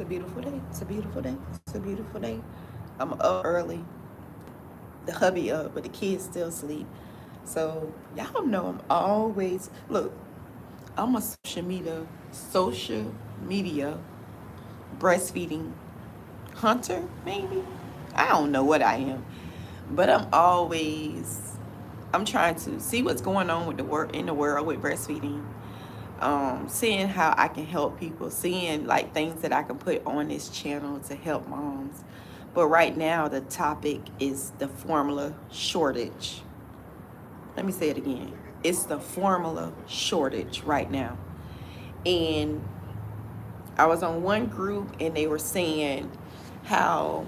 a beautiful day. It's a beautiful day. It's a beautiful day. I'm up early. The hubby up, but the kids still sleep. So y'all know I'm always look. I'm a social media breastfeeding hunter, maybe. I don't know what I am, but I'm trying to see what's going on with the work in the world with breastfeeding, seeing how I can help people, seeing like things that I can put on this channel to help moms. But right now, the topic is the formula shortage. Let me say it again. It's the formula shortage right now. And I was on one group and they were saying how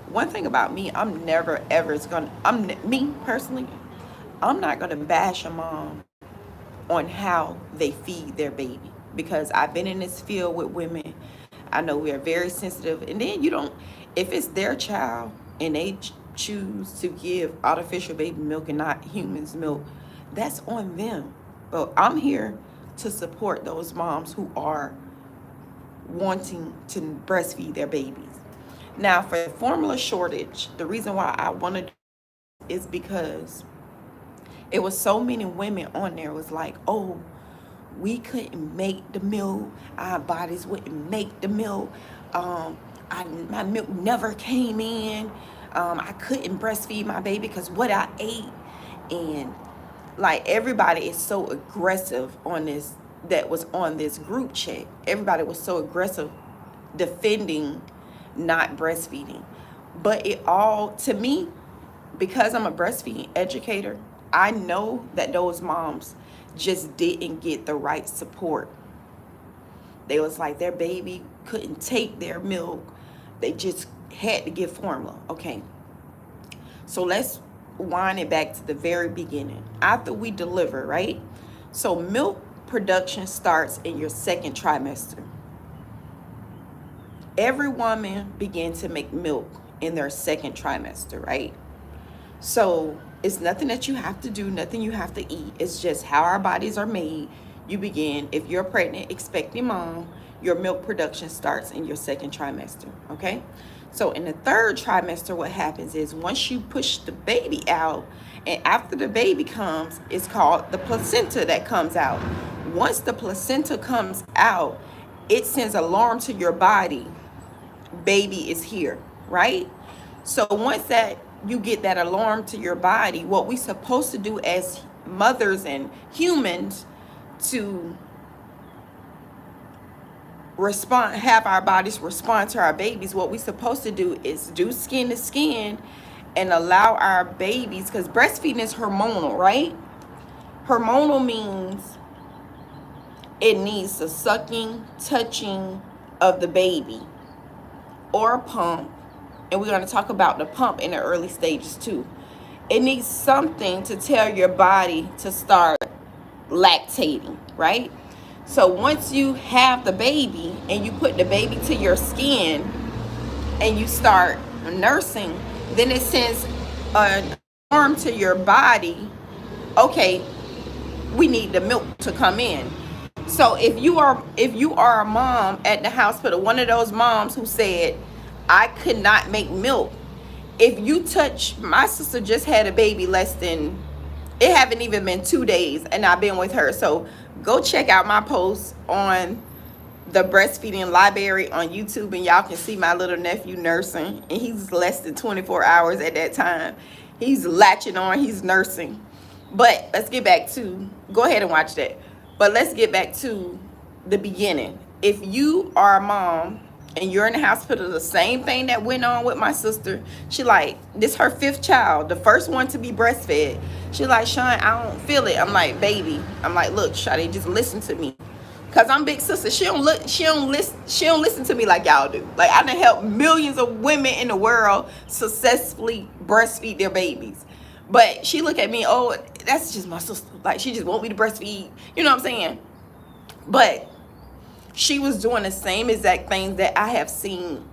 one thing about me, I'm never ever gonna, me personally, I'm not gonna bash a mom on how they feed their baby because I've been in this field with women. I know we are very sensitive, and then you don't, if it's their child and they choose to give artificial baby milk and not humans milk, that's on them. But I'm here to support those moms who are wanting to breastfeed their babies. Now, for the formula shortage, the reason why I want to do is because it was so many women on there was like, oh, we couldn't make the milk, our bodies wouldn't make the milk, my milk never came in, I couldn't breastfeed my baby because what I ate. And like everybody is so aggressive on this, that was on this group chat, everybody was so aggressive defending not breastfeeding. But it all, to me, because I'm a breastfeeding educator, I know that those moms just didn't get the right support. They was like their baby couldn't take their milk. They just had to give formula. Okay. So let's wind it back to the very beginning. After we deliver, right? So milk production starts in your second trimester. Every woman began to make milk in their second trimester, right? So it's nothing that you have to do, nothing you have to eat. It's just how our bodies are made. You begin, if you're a pregnant, expecting mom, your milk production starts in your second trimester, okay? So in the third trimester, what happens is once you push the baby out, and after the baby comes, it's called the placenta that comes out. Once the placenta comes out, it sends alarm to your body, baby is here, right? So once that you get that alarm to your body, what we supposed to do as mothers and humans to respond, have our bodies respond to our babies, what we supposed to do is do skin to skin and allow our babies, because breastfeeding is hormonal, right? Hormonal means it needs the sucking, touching of the baby or a pump. And we're going to talk about the pump in the early stages too. It needs something to tell your body to start lactating, right? So once you have the baby and you put the baby to your skin and you start nursing, then it sends an alarm to your body, okay, we need the milk to come in. So if you are a mom at the hospital, one of those moms who said, I could not make milk. If you touch, my sister just had a baby it haven't even been 2 days and I've been with her. So go check out my post on the breastfeeding library on YouTube and y'all can see my little nephew nursing, and he's less than 24 hours at that time. He's latching on, he's nursing. But let's get back to, go ahead and watch that. But let's get back to the beginning. If you are a mom and you're in the hospital, the same thing that went on with my sister. She like, this her fifth child, the first one to be breastfed. She like, Sean, I don't feel it. I'm like, baby. I'm like, look, Shawty, just listen to me. Cause I'm big sister. She don't listen to me like y'all do. Like I done helped millions of women in the world successfully breastfeed their babies. But she look at me, oh, that's just my sister. Like she just want me to breastfeed. You know what I'm saying? But she was doing the same exact things that I have seen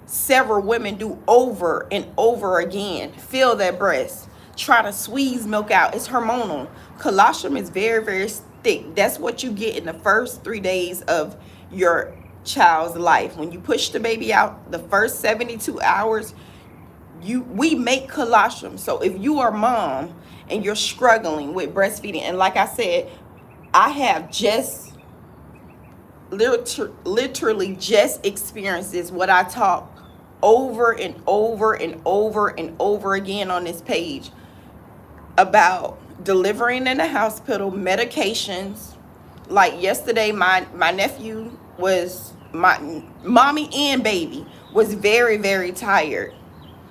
several women do over and over again. Fill their breast, try to squeeze milk out. It's hormonal. Colostrum is very, very thick. That's what you get in the first 3 days of your child's life. When you push the baby out, the first 72 hours, we make colostrum. So if you are a mom and you're struggling with breastfeeding, and like I said, I have just literally just experienced this, what I talk over and over and over and over again on this page about delivering in the hospital, medications. Like yesterday, my nephew was, my mommy and baby was very, very tired.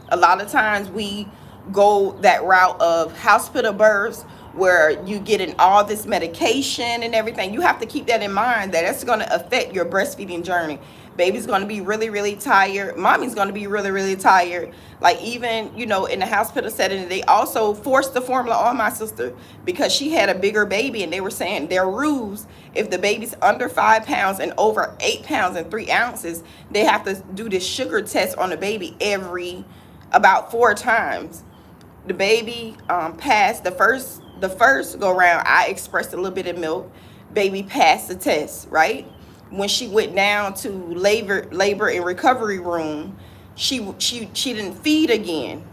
A lot of times we go that route of hospital births where you getting all this medication and everything. You have to keep that in mind, that that's going to affect your breastfeeding journey. Baby's going to be really, really tired. Mommy's going to be really, really tired. Like even, you know, in the hospital setting, they also forced the formula on my sister because she had a bigger baby, and they were saying their rules, if the baby's under 5 pounds and over 8 pounds and 3 ounces, they have to do this sugar test on the baby every about 4 times. The baby passed the first go round. I expressed a little bit of milk. Baby passed the test, right? When she went down to labor and recovery room, she didn't feed again.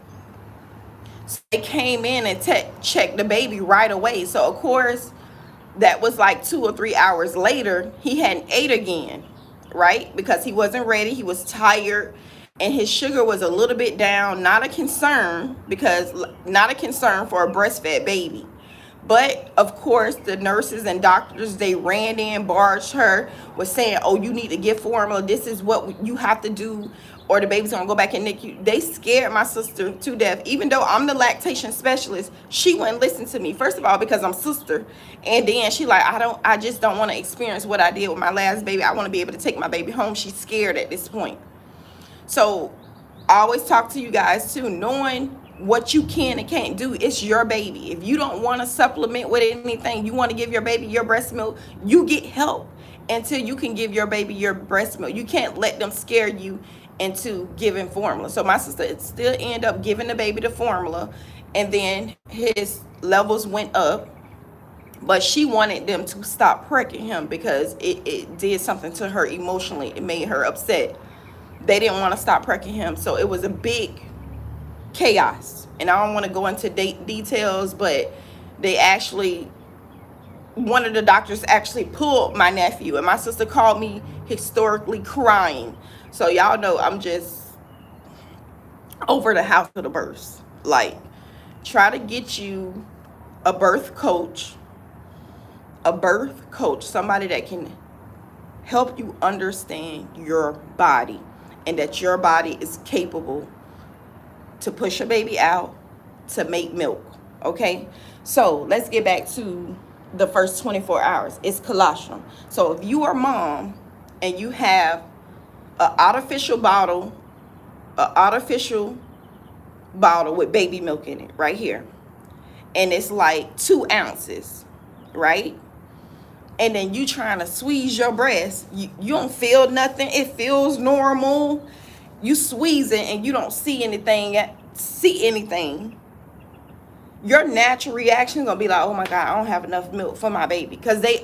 So they came in and checked the baby right away. So of course, that was like 2 or 3 hours later, he hadn't ate again, right? Because he wasn't ready, he was tired, and his sugar was a little bit down. Not a concern, because not a concern for a breastfed baby. But of course, the nurses and doctors, they ran in, barged her, was saying, oh, you need to get formula. This is what you have to do, or the baby's gonna go back in NICU. They scared my sister to death. Even though I'm the lactation specialist, she wouldn't listen to me. First of all, because I'm sister. And then she like, I just don't want to experience what I did with my last baby. I want to be able to take my baby home. She's scared at this point. So I always talk to you guys too, knowing what you can and can't do. It's your baby. If you don't want to supplement with anything, you want to give your baby your breast milk, you get help until you can give your baby your breast milk. You can't let them scare you into giving formula. So my sister still ended up giving the baby the formula, and then his levels went up, but she wanted them to stop pricking him because it did something to her emotionally. It made her upset. They didn't want to stop pricking him. So it was a big chaos, and I don't want to go into details, but they actually, one of the doctors actually pulled my nephew, and my sister called me historically crying. So y'all know I'm just over the house of the births. Like, try to get you a birth coach, somebody that can help you understand your body, and that your body is capable to push a baby out, to make milk. Okay, so let's get back to the first 24 hours. It's colostrum. So if you are a mom and you have an artificial bottle with baby milk in it right here, and it's like 2 ounces, right? And then you trying to squeeze your breast, you don't feel nothing, it feels normal. You squeeze it and you don't see anything. Your natural reaction is gonna be like, oh my God, I don't have enough milk for my baby. Because they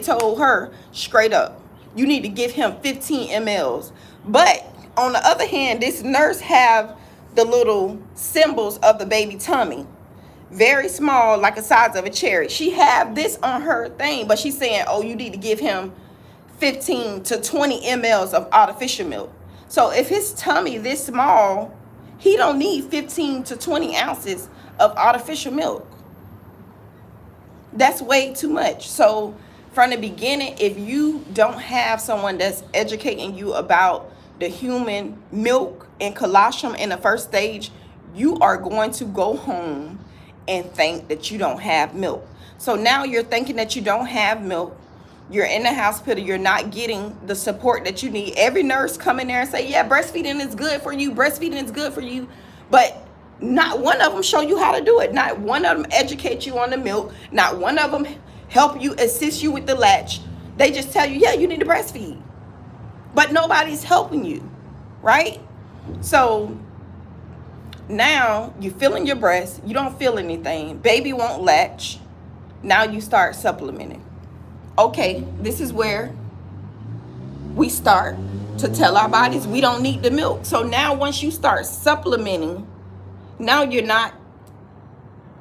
told her straight up, you need to give him 15 mLs. But on the other hand, this nurse have the little symbols of the baby tummy, very small, like the size of a cherry. She have this on her thing, but she's saying, oh, you need to give him 15 to 20 mLs of artificial milk. So if his tummy this small, he don't need 15 to 20 ounces of artificial milk. That's way too much. So from the beginning, if you don't have someone that's educating you about the human milk and colostrum in the first stage, you are going to go home and think that you don't have milk. So now you're thinking that you don't have milk. You're in the hospital, you're not getting the support that you need. Every nurse come in there and say, yeah, breastfeeding is good for you, breastfeeding is good for you. But not one of them show you how to do it. Not one of them educate you on the milk. Not one of them help you, assist you with the latch. They just tell you, yeah, you need to breastfeed. But nobody's helping you, right? So now you're feeling your breast, you don't feel anything, baby won't latch. Now you start supplementing. Okay, this is where we start to tell our bodies we don't need the milk. So now once you start supplementing, now you're not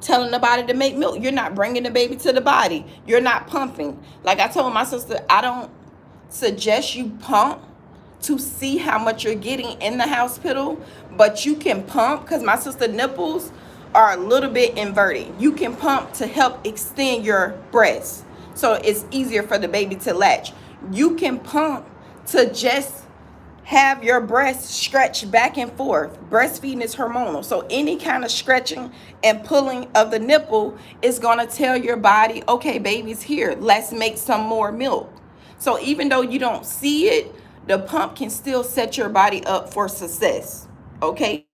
telling the body to make milk. You're not bringing the baby to the body. You're not pumping. Like I told my sister, I don't suggest you pump to see how much you're getting in the hospital, but you can pump because my sister nipples are a little bit inverted. You can pump to help extend your breast so it's easier for the baby to latch. You can pump to just have your breast stretch back and forth. Breastfeeding is hormonal. So any kind of stretching and pulling of the nipple is going to tell your body, okay, baby's here. Let's make some more milk. So even though you don't see it, the pump can still set your body up for success. Okay?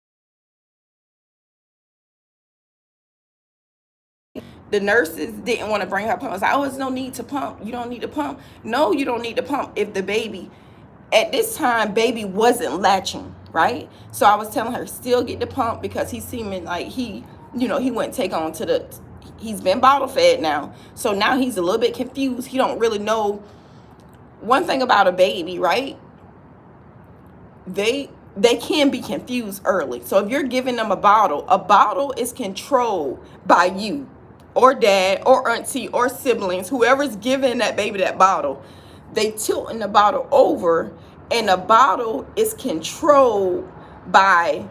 The nurses didn't want to bring her pump. I was like, oh, there's no need to pump. You don't need to pump. No, you don't need to pump if the baby, at this time, baby wasn't latching, right? So I was telling her, still get the pump because he's seeming like he wouldn't take on to the, he's been bottle fed now. So now he's a little bit confused. He don't really know. One thing about a baby, right? They can be confused early. So if you're giving them a bottle is controlled by you or dad or auntie or siblings, whoever's giving that baby that bottle. They tilting the bottle over, and the bottle is controlled by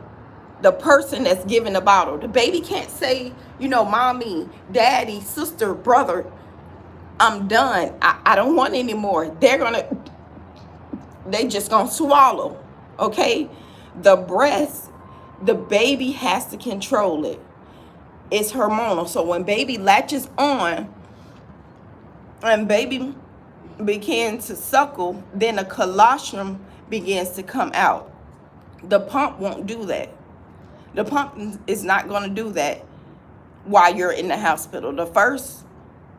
the person that's giving the bottle. The baby can't say, mommy, daddy, sister, brother, I'm done. I don't want any more. They just gonna swallow. Okay? The breast, the baby has to control it. It's hormonal. So when baby latches on and baby begins to suckle, then a colostrum begins to come out. The pump won't do that. The pump is not going to do that while you're in the hospital. The first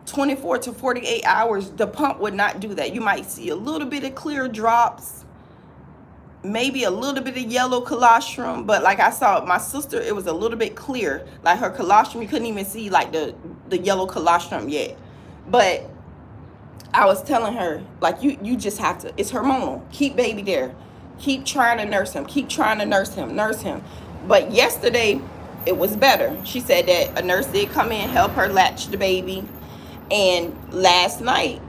24 to 48 hours, the pump would not do that. You might see a little bit of clear drops, maybe a little bit of yellow colostrum, but like I saw my sister, it was a little bit clear. Like her colostrum, you couldn't even see like the yellow colostrum yet. But I was telling her, like, you just have to, it's hormonal. Keep baby there. Keep trying to nurse him. Keep trying to nurse him. But yesterday, it was better. She said that a nurse did come in, help her latch the baby. And last night,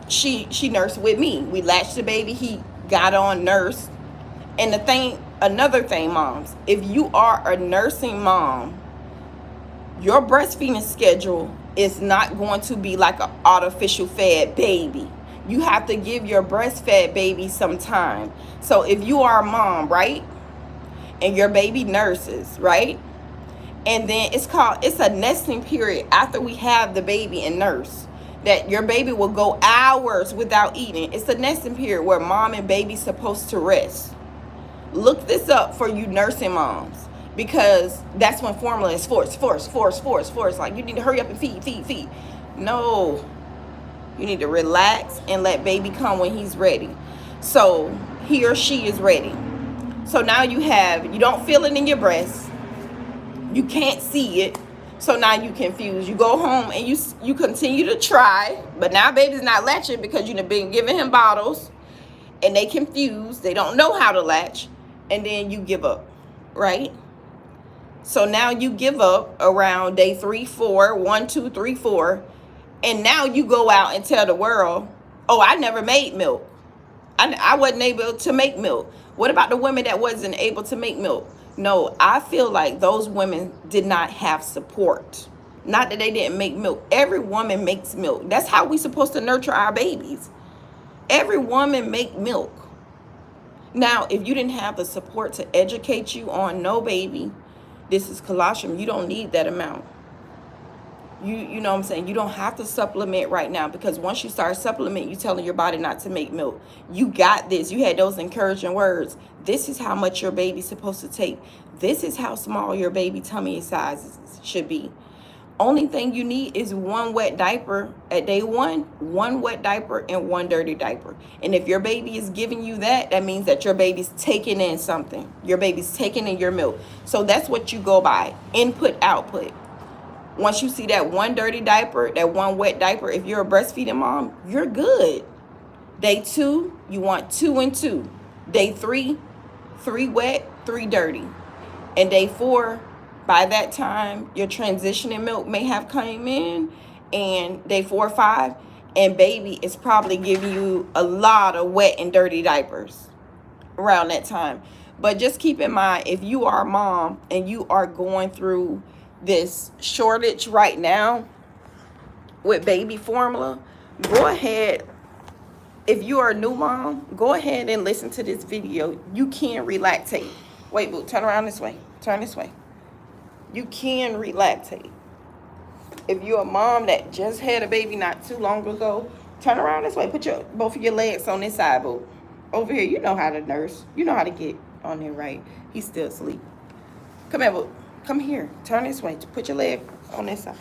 she nursed with me. We latched the baby. He got on, nursed. And another thing, moms, if you are a nursing mom, your breastfeeding schedule is not going to be like an artificial fed baby. You have to give your breastfed baby some time. So if you are a mom, right, and your baby nurses, right, and then it's a nesting period after we have the baby and nurse, that your baby will go hours without eating. It's a nesting period where mom and baby's supposed to rest. Look this up for you nursing moms, because that's when formula is force. Like, you need to hurry up and feed. No, you need to relax and let baby come when he's ready. So he or she is ready. So now you don't feel it in your breast. You can't see it. So now you confused. You go home and you continue to try, but now baby's not latching because you've been giving him bottles and they confused. They don't know how to latch, and then you give up, right? So now you give up around day 3, 4, 1, 2, 3, 4. And now you go out and tell the world, oh, I never made milk. I wasn't able to make milk. What about the women that wasn't able to make milk? No, I feel like those women did not have support. Not that they didn't make milk. Every woman makes milk. That's how we're supposed to nurture our babies. Every woman make milk. Now, if you didn't have the support to educate you on, no, baby, this is colostrum, you don't need that amount. You know what I'm saying? You don't have to supplement right now, because once you start supplementing, you're telling your body not to make milk. You got this. You had those encouraging words. This is how much your baby's supposed to take. This is how small your baby tummy size should be. Only thing you need is one wet diaper at day 1 wet diaper and 1 dirty diaper. And if your baby is giving you that, that means that your baby's taking in something. Your baby's taking in your milk. So that's what you go by. Input, output. Once you see that 1 dirty diaper, that 1 wet diaper, if you're a breastfeeding mom, you're good. Day 2, You want 2 and 2. Day 3, 3 wet, 3 dirty. And day 4, by that time, your transitioning milk may have come in. And day 4 or 5, and baby is probably giving you a lot of wet and dirty diapers around that time. But just keep in mind, if you are a mom and you are going through this shortage right now with baby formula, go ahead. If you are a new mom, go ahead and listen to this video. You can relactate. Wait, boo, turn around this way. Turn this way. You can relactate. If you're a mom that just had a baby not too long ago, turn around this way. Put both of your legs on this side, boo. Over here, you know how to nurse. You know how to get on there, right? He's still asleep. Come here, boo. Come here. Turn this way. Put your leg on this side.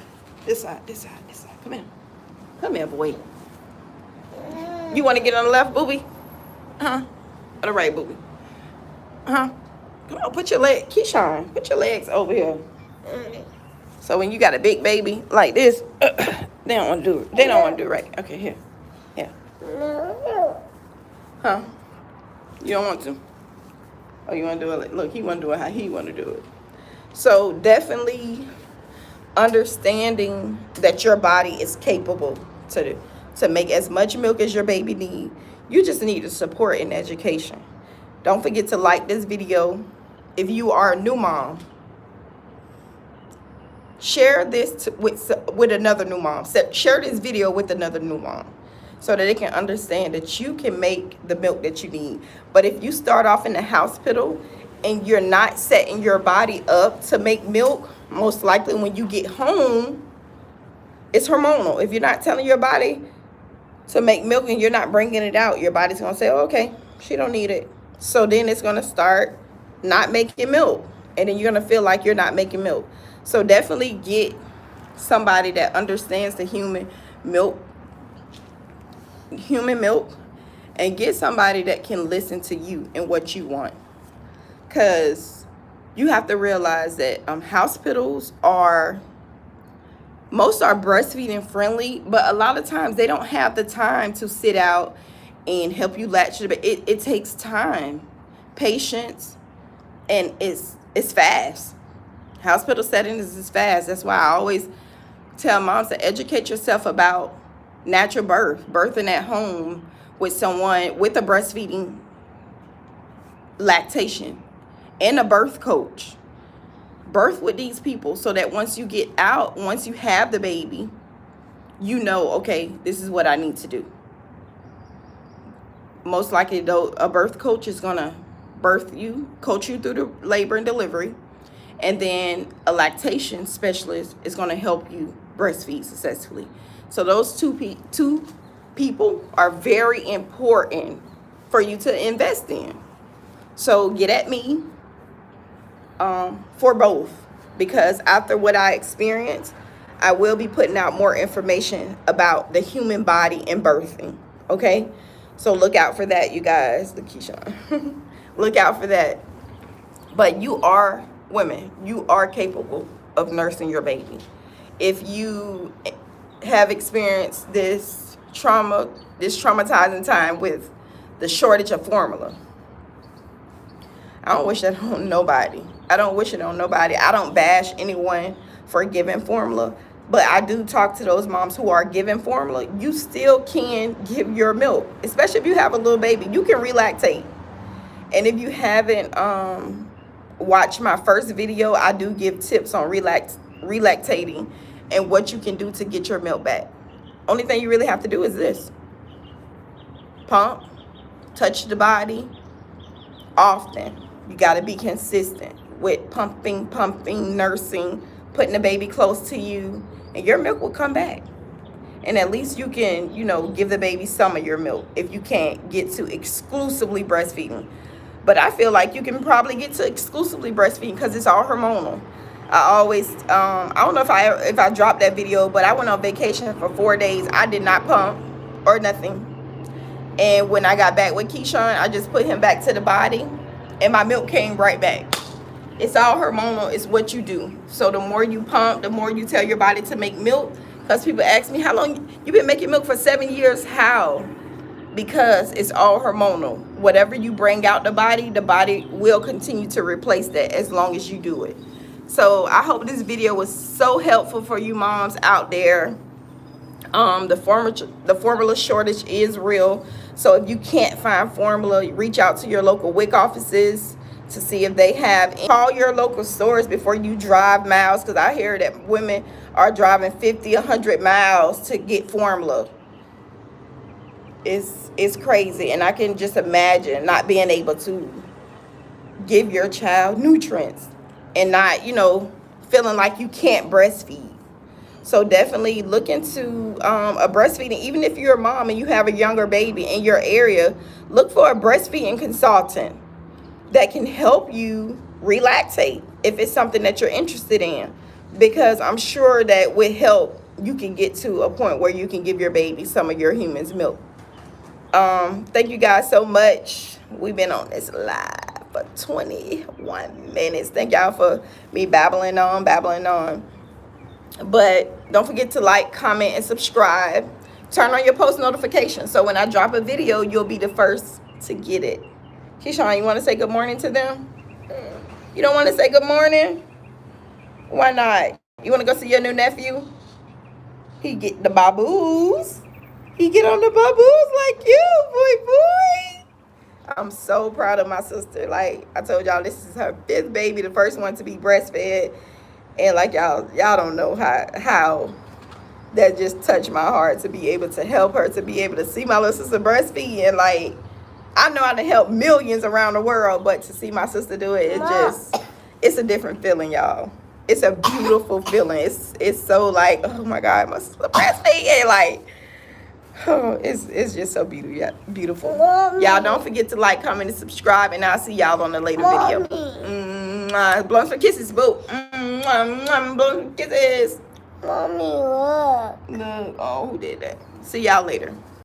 This side, this side, this side. Come here. Come here, boy. You want to get on the left, booby? Huh? Or the right, booby? Huh? Come on, put your leg. Keyshawn, put your legs over here. So when you got a big baby like this, they don't want to do it. They don't want to do it right. Okay, here. Yeah. Huh? You don't want to? Oh, you want to do it? Look, he want to do it how he want to do it. So definitely understanding that your body is capable to make as much milk as your baby need. You just need to support and education. Don't forget to like this video. If you are a new mom, share this with another new mom. Share this video with another new mom so that they can understand that you can make the milk that you need. But if you start off in the hospital and you're not setting your body up to make milk, most likely when you get home, it's hormonal. If you're not telling your body to make milk and you're not bringing it out, your body's going to say, oh, okay, she don't need it. So then it's going to start not making milk. And then you're going to feel like you're not making milk. So definitely get somebody that understands the human milk, and get somebody that can listen to you and what you want. Because you have to realize that hospitals most are breastfeeding friendly, but a lot of times they don't have the time to sit out and help you latch it. But it takes time, patience, and it's fast. Hospital settings is fast. That's why I always tell moms to educate yourself about natural birthing at home with someone with a breastfeeding lactation and a birth coach. Birth with these people so that once you get out, once you have the baby, you know, okay, this is what I need to do. Most likely, though, a birth coach is going to coach you through the labor and delivery. And then a lactation specialist is going to help you breastfeed successfully. So those two people are very important for you to invest in. So get at me for both, because after what I experienced, I will be putting out more information about the human body and birthing. Okay, so look out for that, you guys. Look, Keyshawn. Look out for that. But you are women. You are capable of nursing your baby. If you have experienced this traumatizing time with the shortage of formula, I don't wish that on nobody. I don't wish it on nobody. I don't bash anyone for giving formula, but I do talk to those moms who are giving formula. You still can give your milk, especially if you have a little baby. You can relactate. And if you haven't watched my first video, I do give tips on relactating and what you can do to get your milk back. Only thing you really have to do is this: pump, touch the body often. You got to be consistent with pumping, nursing, putting the baby close to you, and your milk will come back. And at least you can, give the baby some of your milk if you can't get to exclusively breastfeeding. But I feel like you can probably get to exclusively breastfeeding because it's all hormonal. I always, I don't know if I dropped that video, but I went on vacation for 4 days. I did not pump or nothing. And when I got back with Keyshawn, I just put him back to the body, and my milk came right back. It's all hormonal. It's what you do. So the more you pump, the more you tell your body to make milk. Because people ask me, how long you been making milk for 7 years? How? because it's all hormonal. Whatever you bring out the body will continue to replace that as long as you do it. So I hope this video was so helpful for you moms out there. The formula shortage is real. So if you can't find formula, reach out to your local WIC offices to see if they have. Call your local stores before you drive miles, because I hear that women are driving 50, 100 miles to get formula. It's crazy, and I can just imagine not being able to give your child nutrients and not, feeling like you can't breastfeed. So definitely look into a breastfeeding. Even if you're a mom and you have a younger baby in your area, look for a breastfeeding consultant that can help you relactate if it's something that you're interested in, because I'm sure that with help you can get to a point where you can give your baby some of your human's milk. Thank you guys so much. We've been on this live for 21 minutes. Thank y'all for me babbling on. But don't forget to like, comment, and subscribe. Turn on your post notifications so when I drop a video, you'll be the first to get it. Keyshawn, you want to say good morning to them? You don't want to say good morning? Why not? You want to go see your new nephew? He get the baboos. He get on the baboos like you, boy. I'm so proud of my sister. Like I told y'all, this is her 5th baby, the first one to be breastfed. And like y'all don't know how that just touched my heart to be able to help her, to be able to see my little sister breastfeed. And like, I know I done helped millions around the world, but to see my sister do it, it's a different feeling, y'all. It's a beautiful feeling. It's so like, oh my God, my sister breastfeeding, like, oh, it's just so beautiful. Y'all don't forget to like, comment, and subscribe, and I'll see y'all on the later video. Blunts for kisses, boo. Blunts for kisses. Mommy, look. Oh, who did that? See y'all later.